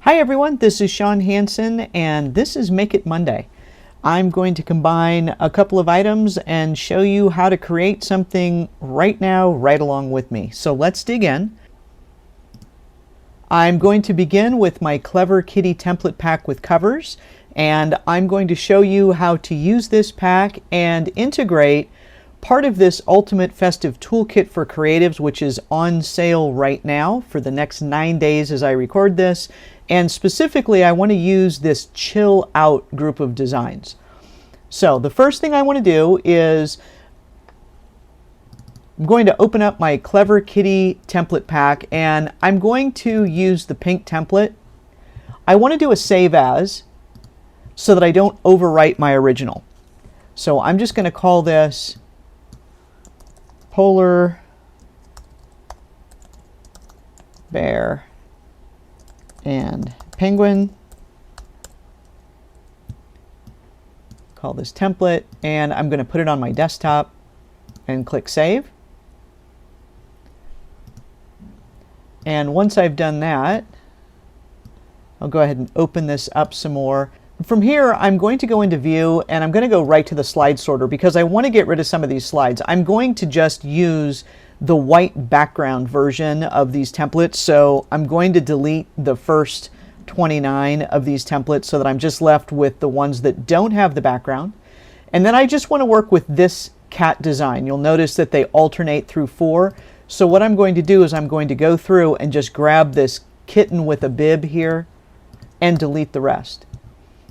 Hi everyone, this is Shawn Hansen and this is Make It Monday. I'm going to combine a couple of items and show you how to create something right now, right along with me. So let's dig in. I'm going to begin with my Clever Kitty template pack with covers, and I'm going to show you how to use this pack and integrate part of this Ultimate Festive Toolkit for Creatives, which is on sale right now for the next 9 days as I record this. And specifically, I want to use this Chill Out group of designs. So the first thing I want to do is I'm going to open up my Clever Kitty template pack, and I'm going to use the pink template. I want to do a save as so that I don't overwrite my original. So I'm just going to call this Polar Bear and Penguin. Call this template, and I'm going to put it on my desktop and click save. And once I've done that, I'll go ahead and open this up some more. From here, I'm going to go into view and I'm going to go right to the slide sorter because I want to get rid of some of these slides. I'm going to just use the white background version of these templates. So I'm going to delete the first 29 of these templates so that I'm just left with the ones that don't have the background. And then I just want to work with this cat design. You'll notice that they alternate through 4. So what I'm going to do is I'm going to go through and just grab this kitten with a bib here and delete the rest.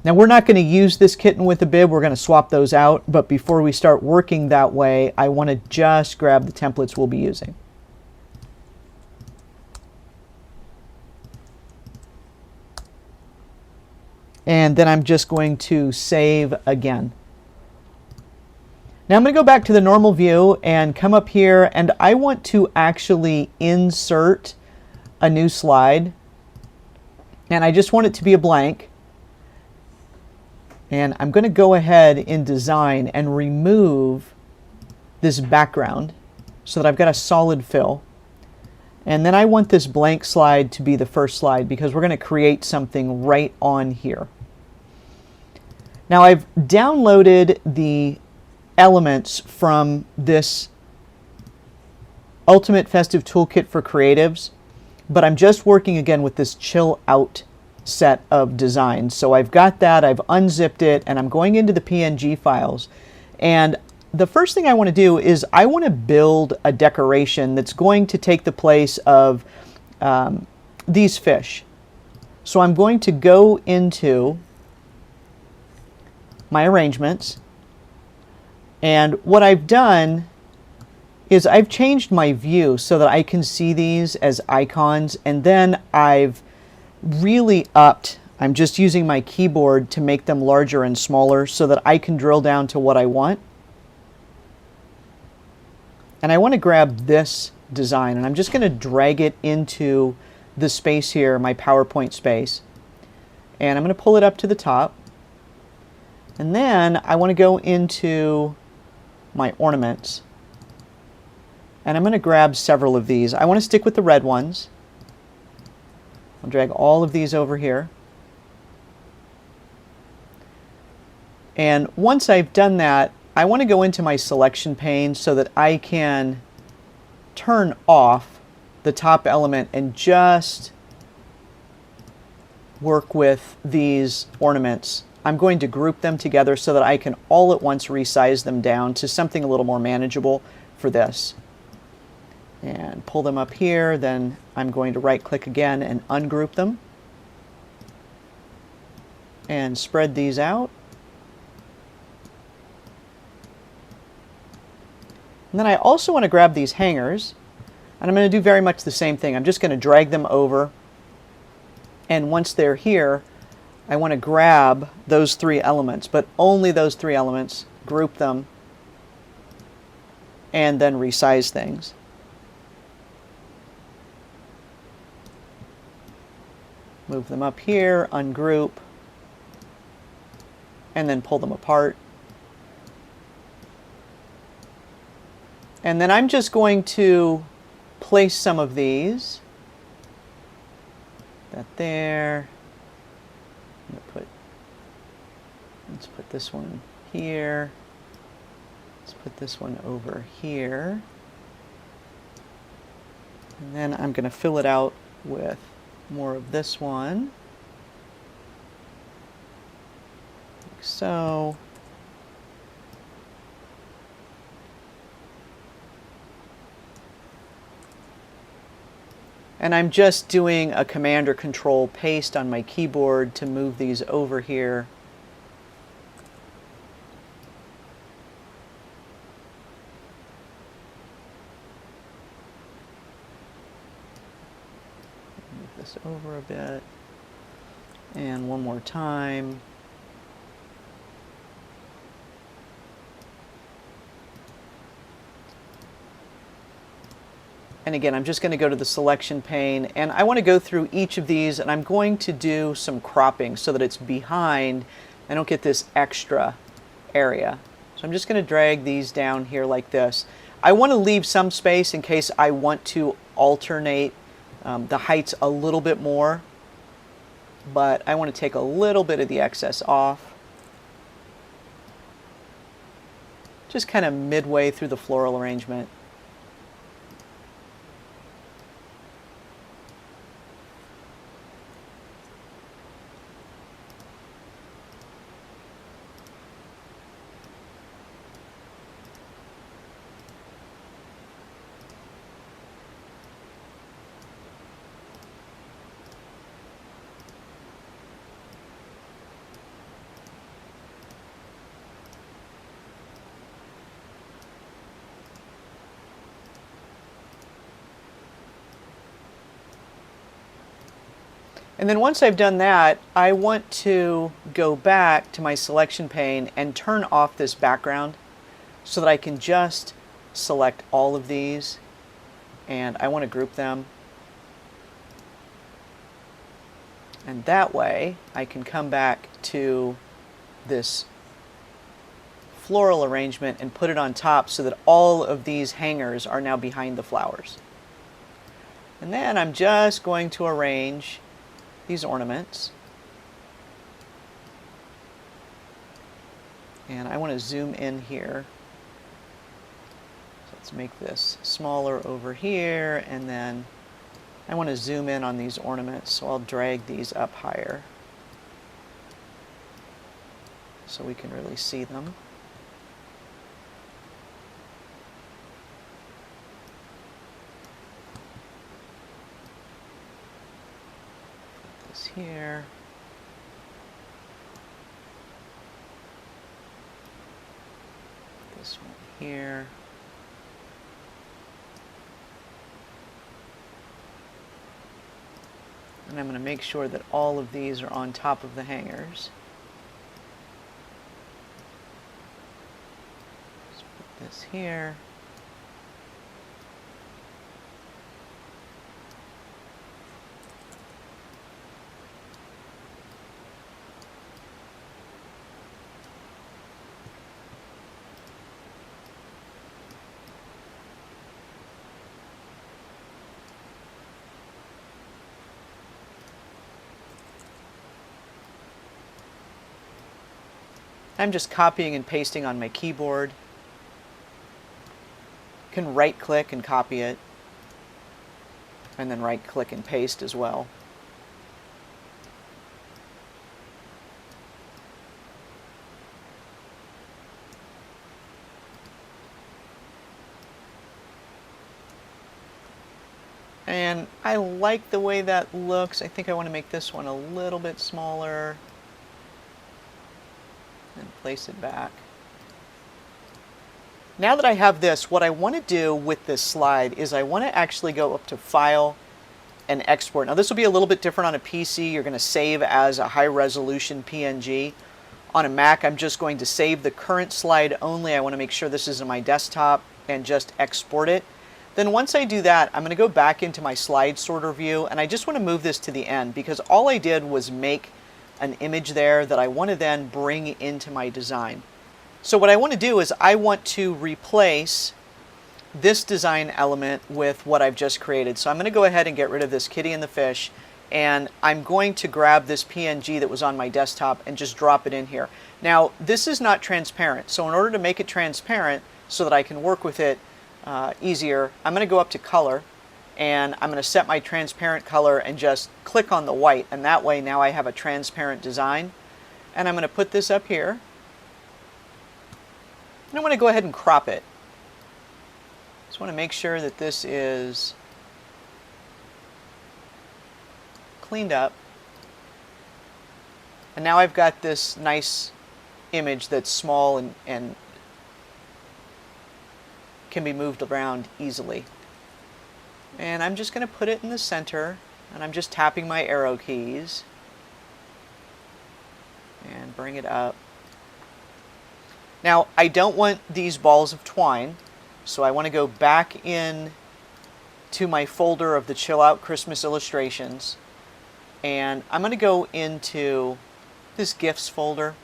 Now we're not going to use this kitten with a bib, we're going to swap those out, but before we start working that way, I want to just grab the templates we'll be using. And then I'm just going to save again. Now I'm going to go back to the normal view and come up here, and I want to actually insert a new slide, and I just want it to be a blank. And I'm going to go ahead in design and remove this background so that I've got a solid fill. And then I want this blank slide to be the first slide because we're going to create something right on here. Now I've downloaded the elements from this Ultimate Festive Toolkit for Creatives, but I'm just working again with this Chill Out set of designs. So I've got that, I've unzipped it, and I'm going into the PNG files. And the first thing I want to do is I want to build a decoration that's going to take the place of these fish. So I'm going to go into my arrangements, and what I've done is I've changed my view so that I can see these as icons, and then I've really upped. I'm just using my keyboard to make them larger and smaller so that I can drill down to what I want. And I want to grab this design, and I'm just going to drag it into the space here, my PowerPoint space. And I'm going to pull it up to the top. And then I want to go into my ornaments. And I'm going to grab several of these. I want to stick with the red ones. I'll drag all of these over here. And once I've done that, I want to go into my selection pane so that I can turn off the top element and just work with these ornaments. I'm going to group them together so that I can all at once resize them down to something a little more manageable for this. And pull them up here, then I'm going to right click again and ungroup them and spread these out. And then I also want to grab these hangers, and I'm going to do very much the same thing. I'm just going to drag them over, and once they're here, I want to grab those 3 elements, but only those 3 elements, group them, and then resize things. Move them up here, ungroup, and then pull them apart. And then I'm just going to place some of these. That there. Let's put this one here. Let's put this one over here. And then I'm going to fill it out with more of this one. Like so. And I'm just doing a Command or Control paste on my keyboard to move these over here. Move this over a bit. And one more time. And again, I'm just going to go to the selection pane, and I want to go through each of these, and I'm going to do some cropping so that it's behind. I don't get this extra area. So I'm just going to drag these down here like this. I want to leave some space in case I want to alternate the heights a little bit more, but I want to take a little bit of the excess off. Just kind of midway through the floral arrangement. And then once I've done that, I want to go back to my selection pane and turn off this background so that I can just select all of these, and I want to group them. And that way I can come back to this floral arrangement and put it on top so that all of these hangers are now behind the flowers. And then I'm just going to arrange these ornaments. And I want to zoom in here. So let's make this smaller over here, and then I want to zoom in on these ornaments, so I'll drag these up higher so we can really see them. Here. This one here. And I'm going to make sure that all of these are on top of the hangers. Let's put this here. I'm just copying and pasting on my keyboard. You can right click and copy it, and then right click and paste as well. And I like the way that looks. I think I want to make this one a little bit smaller. And place it back. Now that I have this, what I want to do with this slide is I want to actually go up to File and Export. Now this will be a little bit different on a PC. You're going to save as a high resolution PNG. On a Mac, I'm just going to save the current slide only. I want to make sure this is on my desktop and just export it. Then once I do that, I'm going to go back into my slide sorter view, and I just want to move this to the end because all I did was make an image there that I want to then bring into my design. So what I want to do is I want to replace this design element with what I've just created. So I'm going to go ahead and get rid of this kitty and the fish, and I'm going to grab this PNG that was on my desktop and just drop it in here. Now, this is not transparent, so in order to make it transparent so that I can work with it easier, I'm going to go up to color, and I'm going to set my transparent color and just click on the white, and that way now I have a transparent design. And I'm going to put this up here, and I'm going to go ahead and crop it. Just want to make sure that this is cleaned up. And now I've got this nice image that's small and can be moved around easily. And I'm just going to put it in the center, and I'm just tapping my arrow keys and bring it up. Now, I don't want these balls of twine, so I want to go back in to my folder of the Chill Out Christmas illustrations, and I'm going to go into this gifts folder,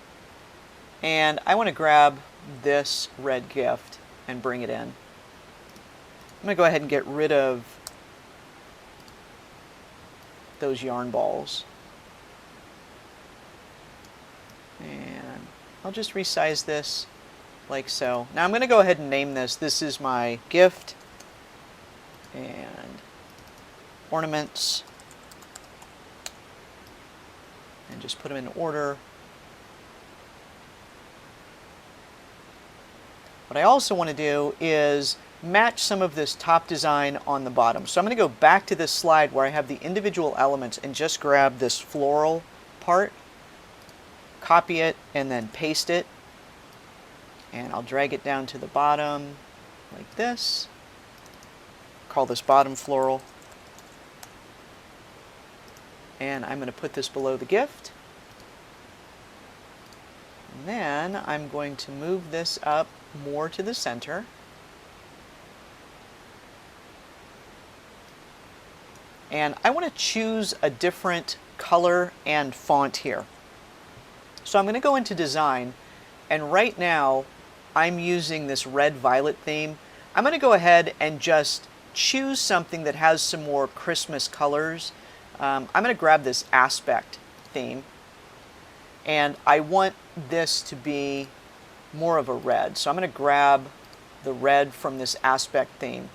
and I want to grab this red gift and bring it in. I'm going to go ahead and get rid of those yarn balls. And I'll just resize this like so. Now I'm going to go ahead and name this. This is my gift and ornaments, and just put them in order. What I also want to do is match some of this top design on the bottom. So I'm going to go back to this slide where I have the individual elements and just grab this floral part, copy it, and then paste it. And I'll drag it down to the bottom like this. Call this bottom floral. And I'm going to put this below the gift. And then I'm going to move this up more to the center. And I want to choose a different color and font here. So I'm going to go into design, and right now I'm using this red-violet theme. I'm going to go ahead and just choose something that has some more Christmas colors. I'm going to grab this aspect theme, and I want this to be more of a red. So I'm going to grab the red from this aspect theme,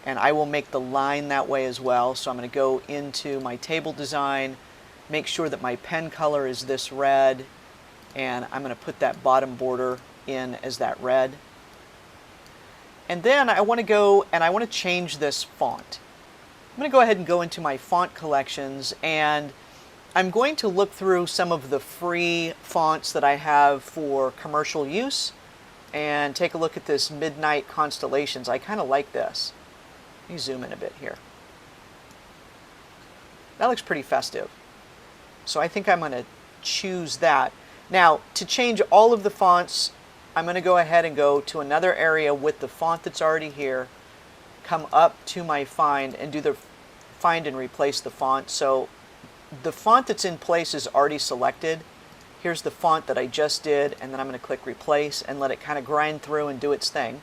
and I will make the line that way as well. So I'm going to go into my table design, make sure that my pen color is this red, and I'm going to put that bottom border in as that red. And then I want to go and I want to change this font. I'm going to go ahead and go into my font collections, and I'm going to look through some of the free fonts that I have for commercial use and take a look at this Midnight Constellations. I kind of like this. Let me zoom in a bit here. That looks pretty festive. So I think I'm going to choose that. Now, to change all of the fonts, I'm going to go ahead and go to another area with the font that's already here, come up to my find and do the find and replace the font. So the font that's in place is already selected. Here's the font that I just did, and then I'm going to click replace and let it kind of grind through and do its thing.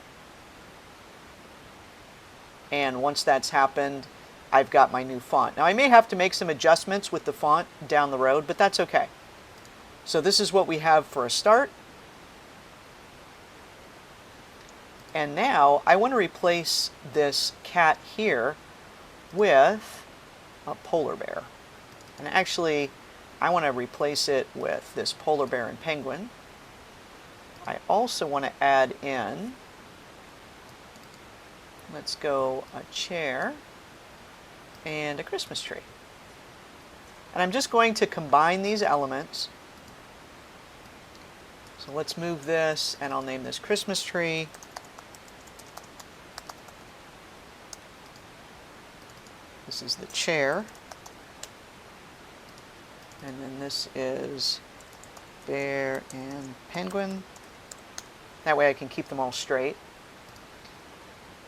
And once that's happened, I've got my new font. Now I may have to make some adjustments with the font down the road, but that's okay. So this is what we have for a start. And now I want to replace this cat here with a polar bear. And actually, I want to replace it with this polar bear and penguin. I also want to add in, let's go a chair and a Christmas tree. And I'm just going to combine these elements. So let's move this, and I'll name this Christmas tree. This is the chair. And then this is bear and penguin. That way I can keep them all straight.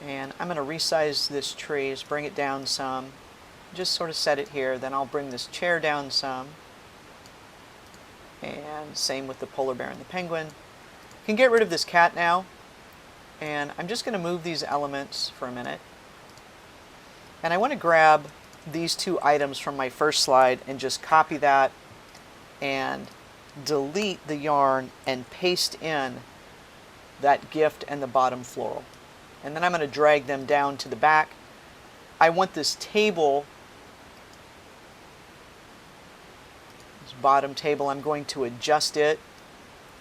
And I'm going to resize this tree, just bring it down some. Just sort of set it here. Then I'll bring this chair down some. And same with the polar bear and the penguin. You can get rid of this cat now. And I'm just going to move these elements for a minute. And I want to grab these two items from my first slide and just copy that and delete the yarn and paste in that gift and the bottom floral. And then I'm going to drag them down to the back. I want this table, this bottom table, I'm going to adjust it,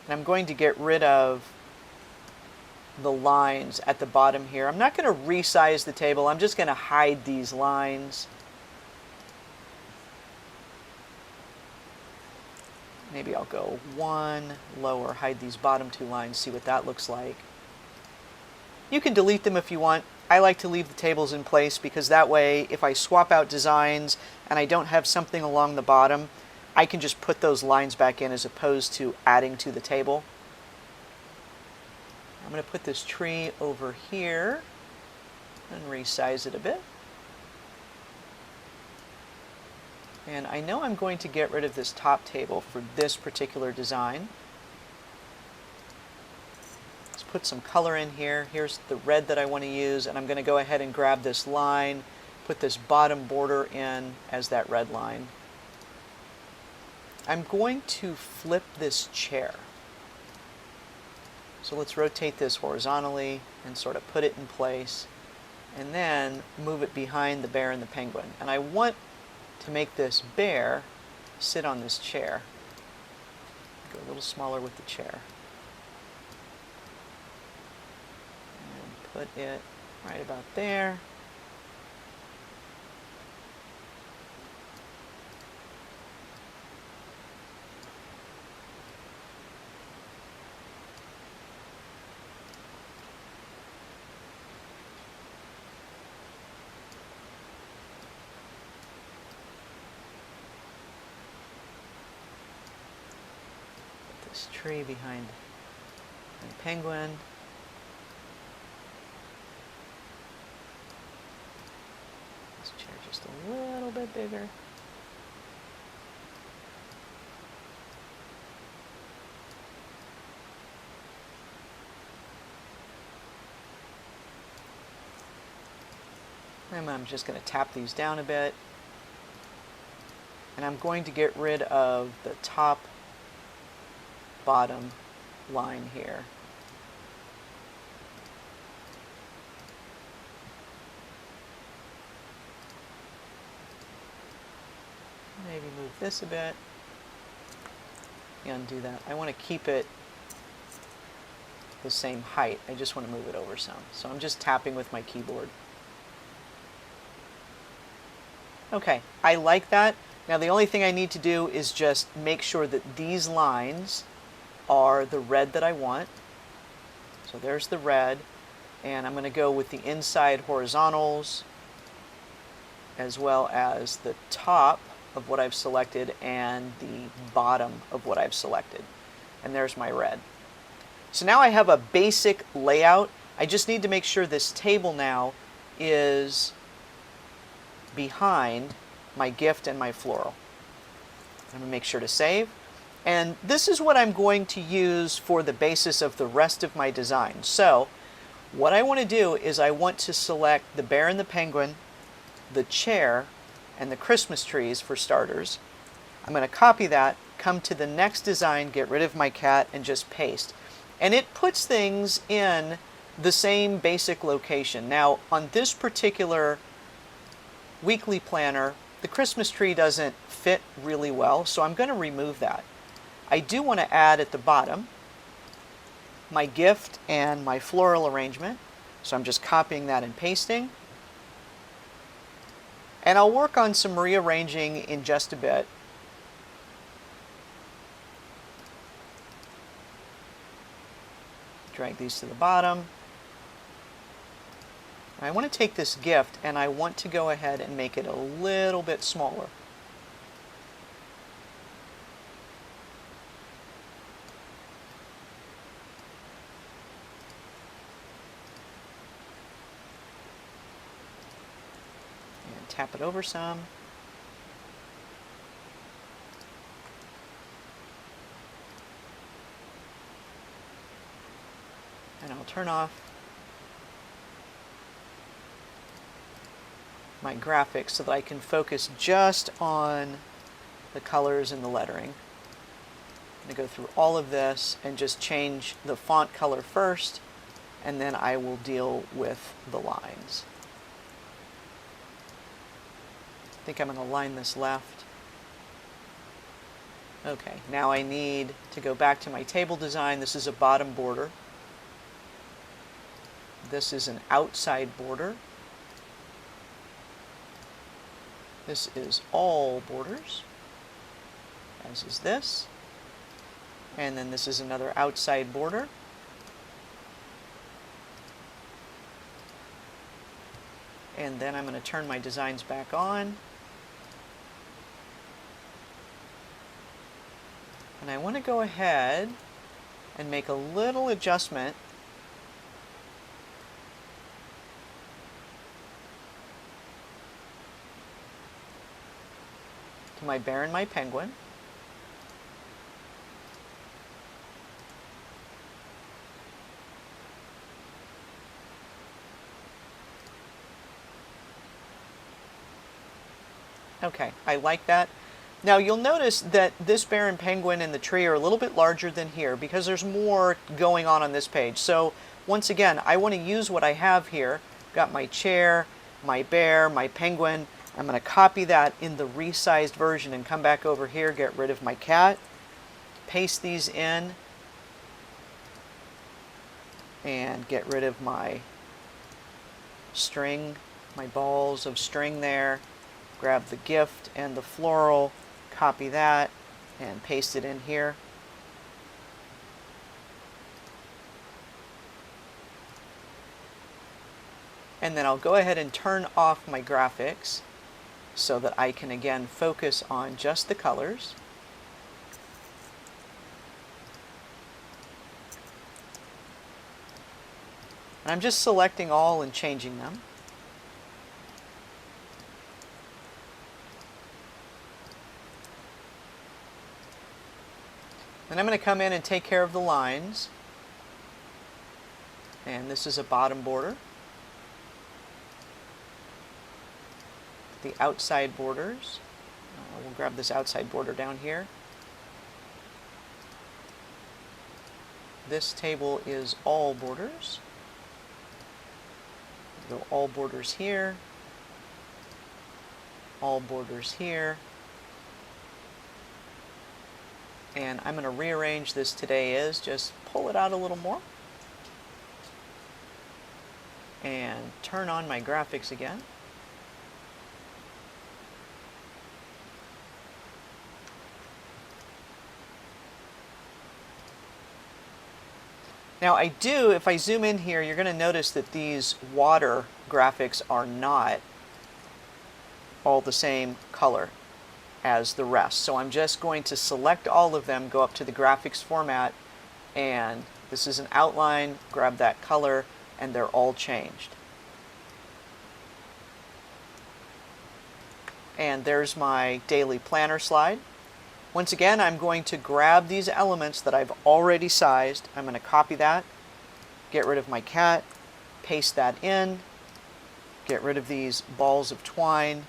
and I'm going to get rid of the lines at the bottom here. I'm not going to resize the table, I'm just going to hide these lines. Maybe I'll go one lower, hide these bottom two lines, see what that looks like. You can delete them if you want. I like to leave the tables in place because that way if I swap out designs and I don't have something along the bottom, I can just put those lines back in as opposed to adding to the table. I'm going to put this tree over here and resize it a bit. And I know I'm going to get rid of this top table for this particular design. Let's put some color in here. Here's the red that I want to use, and I'm going to go ahead and grab this line, put this bottom border in as that red line. I'm going to flip this chair. So let's rotate this horizontally and sort of put it in place, and then move it behind the bear and the penguin. And I want to make this bear sit on this chair. Go a little smaller with the chair. And put it right about there. This tree behind the penguin. This chair just a little bit bigger. And I'm just going to tap these down a bit. And I'm going to get rid of the top bottom line here. Maybe move this a bit. Undo that. I want to keep it the same height. I just want to move it over some. So I'm just tapping with my keyboard. Okay, I like that. Now the only thing I need to do is just make sure that these lines are the red that I want. So there's the red, and I'm going to go with the inside horizontals as well as the top of what I've selected and the bottom of what I've selected. And there's my red. So now I have a basic layout. I just need to make sure this table now is behind my gift and my floral. I'm going to make sure to save. And this is what I'm going to use for the basis of the rest of my design. So what I want to do is I want to select the bear and the penguin, the chair, and the Christmas trees for starters. I'm going to copy that, come to the next design, get rid of my cat, and just paste. And it puts things in the same basic location. Now on this particular weekly planner, the Christmas tree doesn't fit really well, so I'm going to remove that. I do want to add at the bottom my gift and my floral arrangement, so I'm just copying that and pasting. And I'll work on some rearranging in just a bit. Drag these to the bottom. I want to take this gift and I want to go ahead and make it a little bit smaller. And tap it over some. And I'll turn off my graphics so that I can focus just on the colors and the lettering. I'm going to go through all of this and just change the font color first, and then I will deal with the lines. I think I'm going to line this left. Okay, now I need to go back to my table design. This is a bottom border. This is an outside border. This is all borders, as is this. And then this is another outside border. And then I'm going to turn my designs back on. And I want to go ahead and make a little adjustment to my bear and my penguin. Okay, I like that. Now you'll notice that this bear and penguin and the tree are a little bit larger than here because there's more going on this page. So once again, I want to use what I have here. Got my chair, my bear, my penguin. I'm going to copy that in the resized version and come back over here, get rid of my cat, paste these in, and get rid of my string, my balls of string there. Grab the gift and the floral, copy that, and paste it in here. And then I'll go ahead and turn off my graphics so that I can again focus on just the colors. And I'm just selecting all and changing them. Then I'm going to come in and take care of the lines. And this is a bottom border. The outside borders. We'll grab this outside border down here. This table is all borders. Go all borders here. All borders here. And I'm going to rearrange this today is, just pull it out a little more. And turn on my graphics again. Now I do, if I zoom in here, you're going to notice that these water graphics are not all the same color as the rest. So I'm just going to select all of them, go up to the graphics format, and this is an outline, grab that color, and they're all changed. And there's my daily planner slide. Once again, I'm going to grab these elements that I've already sized. I'm going to copy that, get rid of my cat, paste that in, get rid of these balls of twine,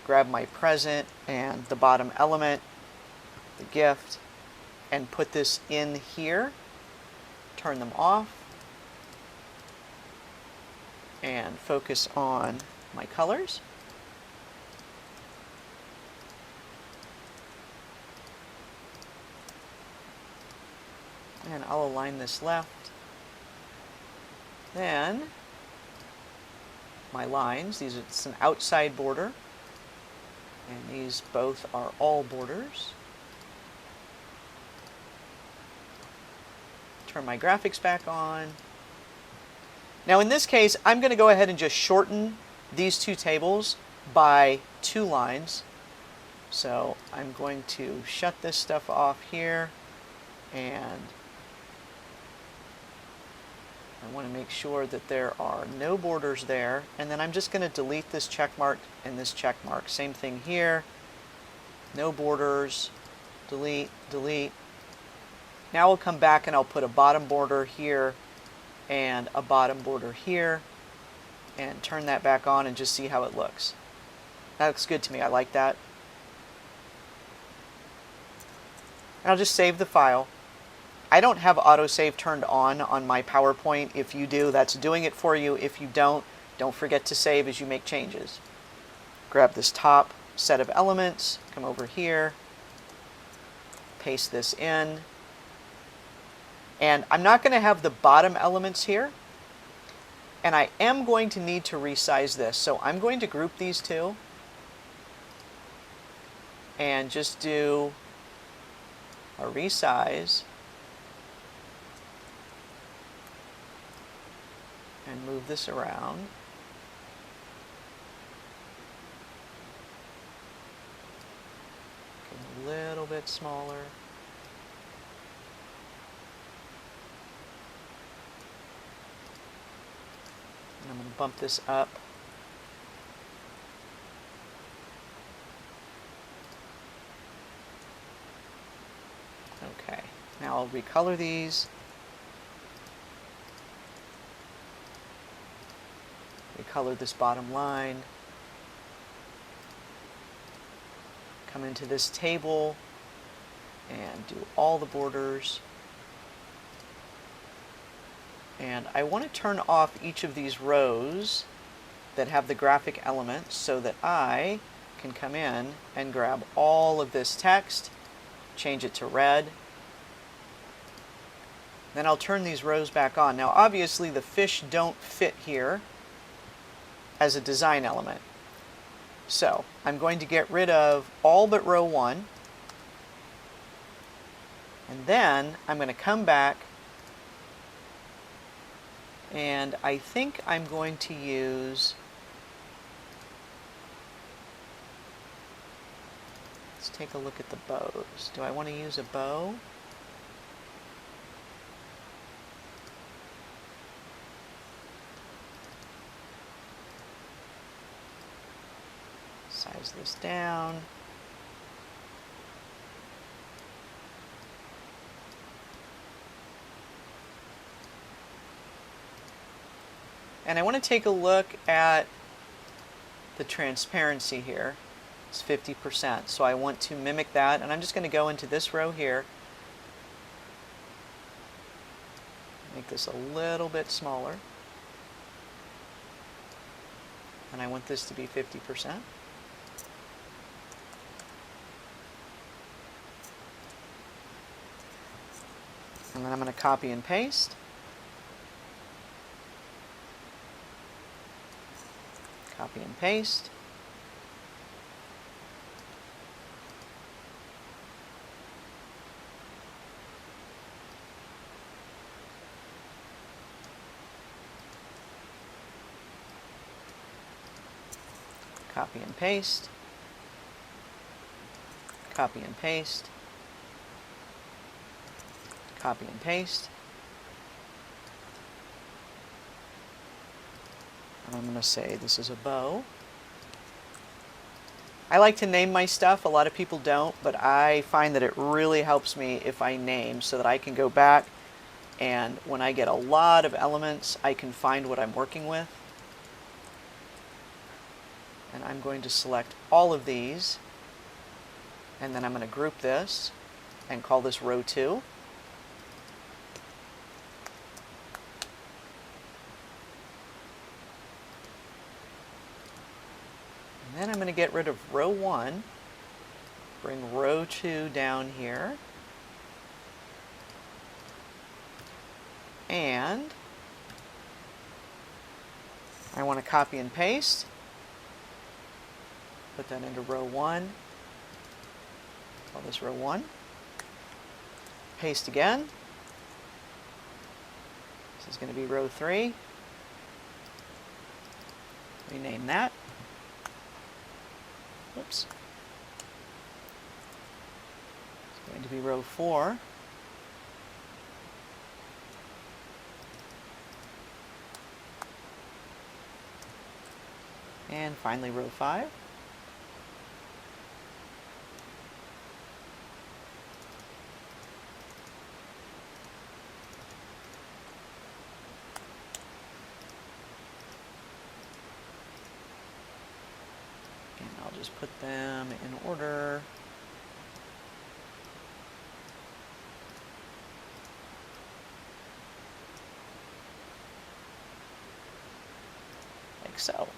grab my present and the bottom element, the gift, and put this in here, turn them off, and focus on my colors. And I'll align this left. Then my lines, it's an outside border. And these both are all borders. Turn my graphics back on. Now in this case, I'm going to go ahead and just shorten these two tables by 2 lines. So I'm going to shut this stuff off here, and I want to make sure that there are no borders there, and then I'm just going to delete this check mark and this check mark. Same thing here. No borders. Delete, delete. Now we'll come back and I'll put a bottom border here and a bottom border here, and turn that back on and just see how it looks. That looks good to me. I like that. And I'll just save the file. I don't have autosave turned on my PowerPoint. If you do, that's doing it for you. If you don't forget to save as you make changes. Grab this top set of elements, come over here, paste this in. And I'm not going to have the bottom elements here. And I am going to need to resize this. So I'm going to group these two and just do a resize and move this around. Get a little bit smaller. And I'm going to bump this up. Okay, now I'll recolor these. Recolor this bottom line. Come into this table and do all the borders. And I want to turn off each of these rows that have the graphic elements so that I can come in and grab all of this text, change it to red. Then I'll turn these rows back on. Now obviously the fish don't fit here as a design element. So I'm going to get rid of all but row 1. And then I'm going to come back and I think I'm going to use, let's take a look at the bows. Do I want to use a bow? Size this down. And I want to take a look at the transparency here. It's 50%. So I want to mimic that. And I'm just going to go into this row here. Make this a little bit smaller. And I want this to be 50%. And then I'm going to copy and paste. Copy and paste. Copy and paste. Copy and paste. Copy and paste. And I'm going to say this is a bow. I like to name my stuff. A lot of people don't, but I find that it really helps me if I name so that I can go back and when I get a lot of elements, I can find what I'm working with. And I'm going to select all of these, and then I'm going to group this and call this row 2. And then I'm going to get rid of row 1, bring row 2 down here, and I want to copy and paste, put that into row 1, call this row 1, paste again, this is going to be row 3, rename that. Whoops. It's going to be row 4. And finally row 5. just put them in order. Like so.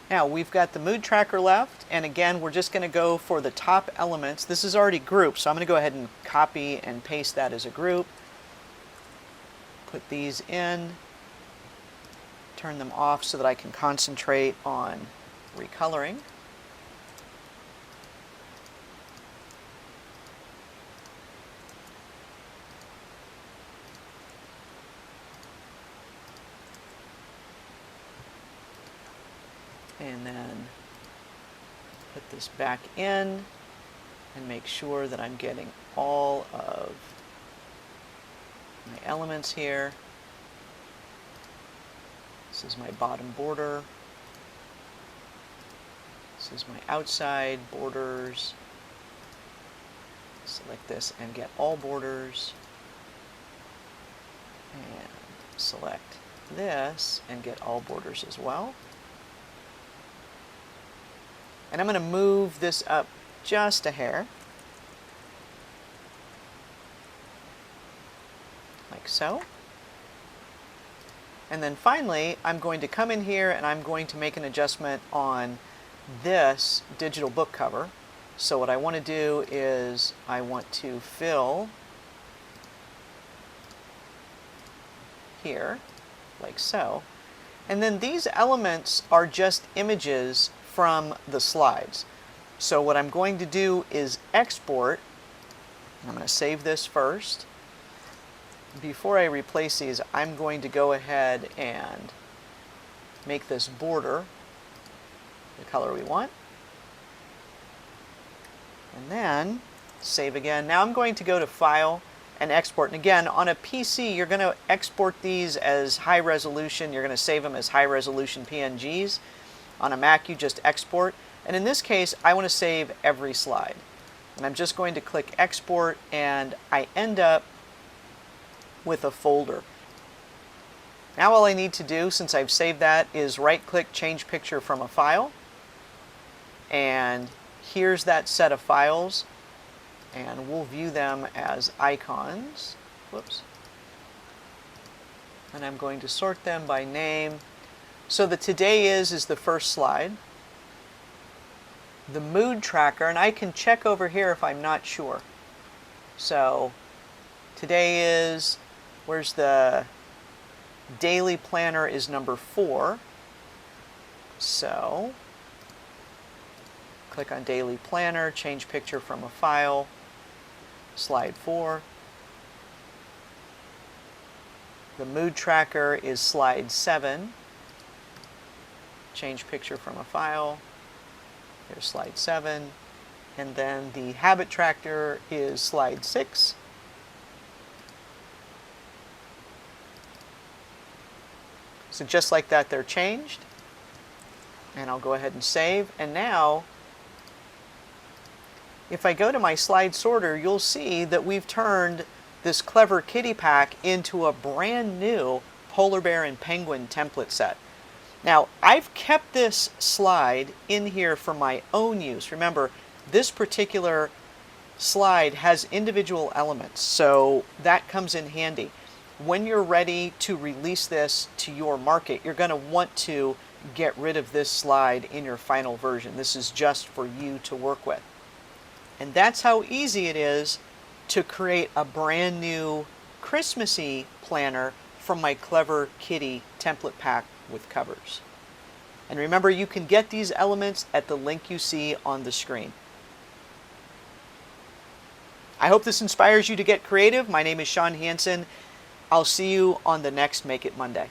Now we've got the mood tracker left, and again we're just going to go for the top elements. This is already grouped, so I'm going to go ahead and copy and paste that as a group. Put these in, turn them off so that I can concentrate on recoloring. And then put this back in and make sure that I'm getting all of my elements here. This is my bottom border. This is my outside borders. Select this and get all borders. And select this and get all borders as well. And I'm going to move this up just a hair, like so. And then finally, I'm going to come in here and I'm going to make an adjustment on this digital book cover. So what I want to do is I want to fill here, like so. And then these elements are just images from the slides. So what I'm going to do is export. I'm going to save this first. Before I replace these, I'm going to go ahead and make this border the color we want. And then save again. Now I'm going to go to File and Export. And again, on a PC, you're going to export these as high resolution. You're going to save them as high resolution PNGs. On a Mac, you just export. And in this case, I want to save every slide. And I'm just going to click Export, and I end up with a folder. Now all I need to do, since I've saved that, is right-click, change picture from a file. And here's that set of files. And we'll view them as icons. Whoops. And I'm going to sort them by name. So the today is the first slide. The mood tracker, and I can check over here if I'm not sure. So today is, where's the daily planner is number 4. So click on daily planner, change picture from a file, slide 4. The mood tracker is slide 7. Change picture from a file. Here's slide 7. And then the habit tracker is slide 6. So just like that, they're changed. And I'll go ahead and save. And now, if I go to my slide sorter, you'll see that we've turned this Clever Kitty pack into a brand new polar bear and penguin template set. Now, I've kept this slide in here for my own use. Remember, this particular slide has individual elements, so that comes in handy. When you're ready to release this to your market, you're going to want to get rid of this slide in your final version. This is just for you to work with. And that's how easy it is to create a brand new Christmassy planner from my Clever Kitty template pack with covers. And remember, you can get these elements at the link you see on the screen. I hope this inspires you to get creative. My name is Shawn Hansen. I'll see you on the next Make It Monday.